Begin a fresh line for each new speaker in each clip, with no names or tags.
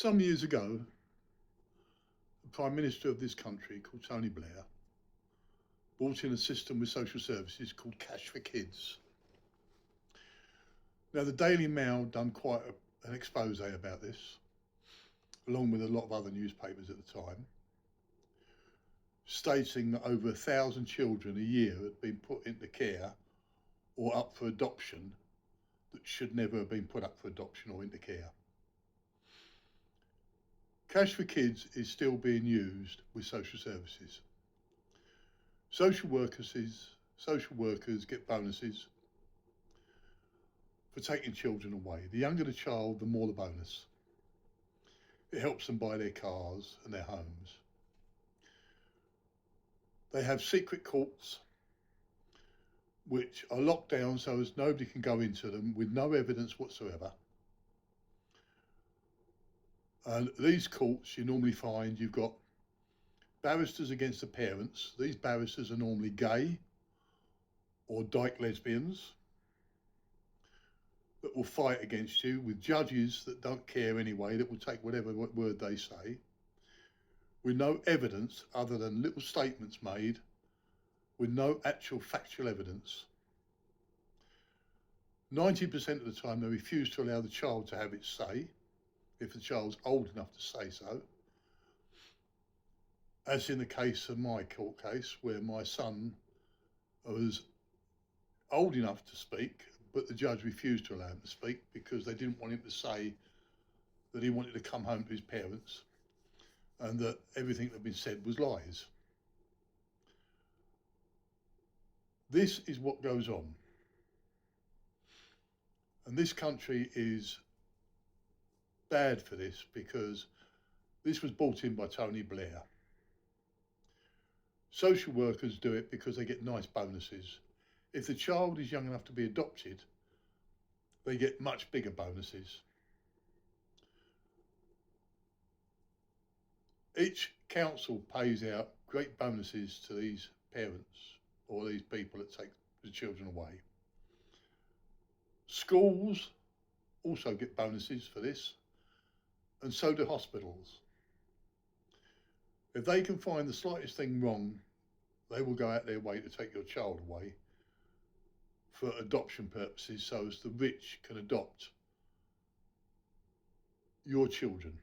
Some years ago, the Prime Minister of this country, called Tony Blair, brought in a system with social services called Cash for Kids. Now, the Daily Mail done quite an expose about this, along with a lot of other newspapers at the time, stating that over 1,000 children a year had been put into care or up for adoption that should never have been put up for adoption or into care. Cash for Kids is still being used with social services. Social workers get bonuses for taking children away. The younger the child, the more the bonus. It helps them buy their cars and their homes. They have secret courts which are locked down so as nobody can go into them with no evidence whatsoever. And these courts, you normally find you've got barristers against the parents. These barristers are normally gay or dyke lesbians that will fight against you, with judges that don't care anyway, that will take whatever word they say, with no evidence other than little statements made, with no actual factual evidence. 90% of the time they refuse to allow the child to have its say, if the child's old enough to say so. As in the case of my court case, where my son was old enough to speak, but the judge refused to allow him to speak because they didn't want him to say that he wanted to come home to his parents and that everything that had been said was lies. This is what goes on. And this country is bad for this because this was brought in by Tony Blair. Social workers do it because they get nice bonuses. If the child is young enough to be adopted, they get much bigger bonuses. Each council pays out great bonuses to these parents or these people that take the children away. Schools also get bonuses for this, and so do hospitals. If they can find the slightest thing wrong, they will go out their way to take your child away for adoption purposes so as the rich can adopt your children.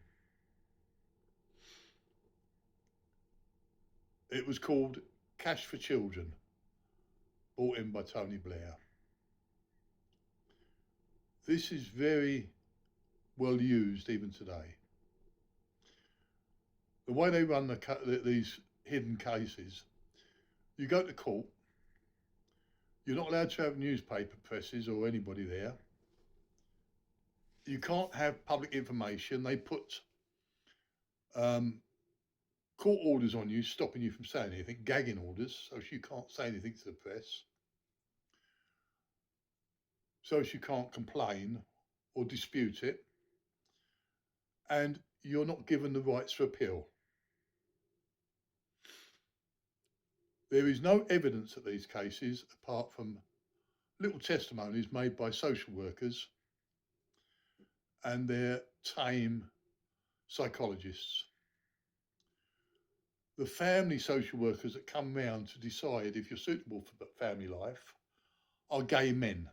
It was called Cash for Children, brought in by Tony Blair. This is very well used even today. The way they run these hidden cases, you go to court, you're not allowed to have newspaper presses or anybody there. You can't have public information. They put court orders on you, stopping you from saying anything, gagging orders, so you can't say anything to the press, so you can't complain or dispute it, and you're not given the rights to appeal. There is no evidence of these cases apart from little testimonies made by social workers and their tame psychologists. The family social workers that come round to decide if you're suitable for family life are gay men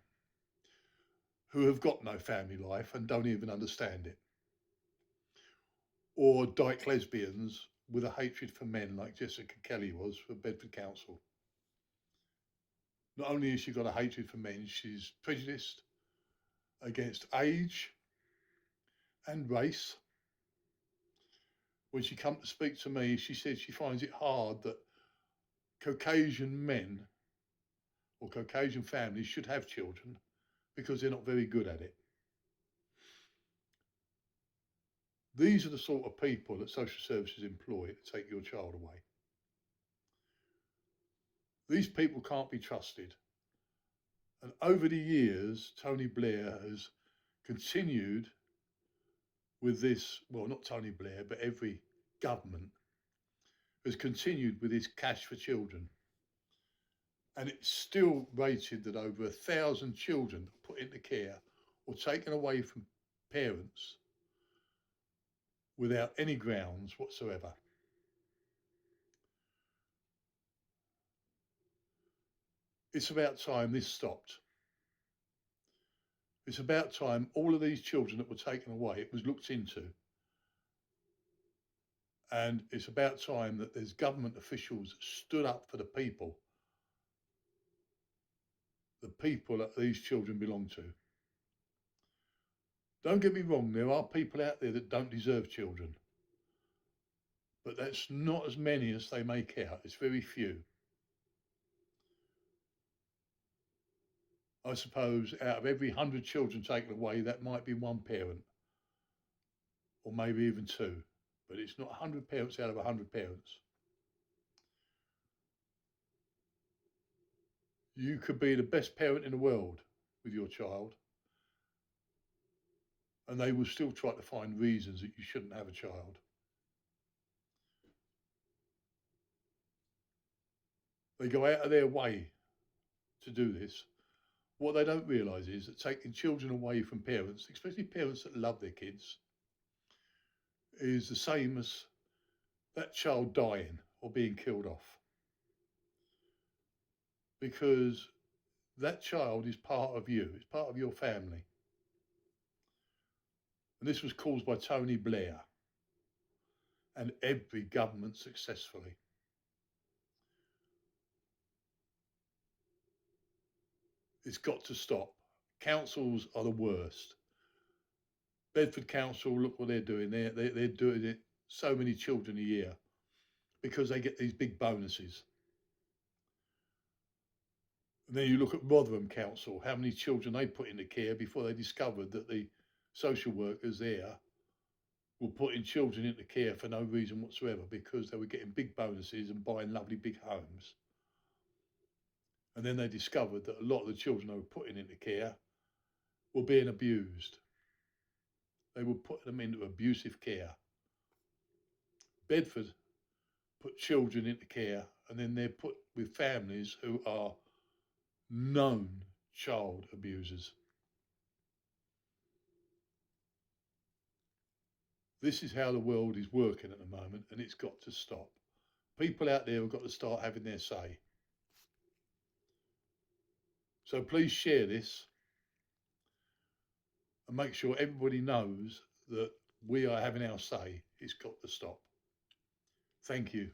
who have got no family life and don't even understand it. Or dyke lesbians with a hatred for men like Jessica Kelly was for Bedford Council. Not only has she got a hatred for men, she's prejudiced against age and race. When she come to speak to me, she said she finds it hard that Caucasian men or Caucasian families should have children because they're not very good at it. These are the sort of people that social services employ to take your child away. These people can't be trusted. And over the years, Tony Blair has continued with this, well, not Tony Blair, but every government has continued with this Cash for Children. And it's still rated that over 1,000 children are put into care or taken away from parents without any grounds whatsoever. It's about time this stopped. It's about time all of these children that were taken away, it was looked into. And it's about time that there's government officials stood up for the people that these children belong to. Don't get me wrong, there are people out there that don't deserve children. But that's not as many as they make out. It's very few. I suppose out of every 100 children taken away, that might be one parent, or maybe even two. But it's not 100 parents out of 100 parents. You could be the best parent in the world with your child, and they will still try to find reasons that you shouldn't have a child. They go out of their way to do this. What they don't realise is that taking children away from parents, especially parents that love their kids, is the same as that child dying or being killed off. Because that child is part of you, it's part of your family. And this was caused by Tony Blair and every government successfully. It's got to stop. Councils are the worst. Bedford Council, look what they're doing. They're doing it so many children a year because they get these big bonuses. And then you look at Rotherham Council, how many children they put into care before they discovered that the social workers there were putting children into care for no reason whatsoever because they were getting big bonuses and buying lovely big homes. And then they discovered that a lot of the children they were putting into care were being abused. They were putting them into abusive care. Bedford put children into care, and then they're put with families who are known child abusers. This is how the world is working at the moment, and it's got to stop. People out there have got to start having their say. So please share this and make sure everybody knows that we are having our say. It's got to stop. Thank you.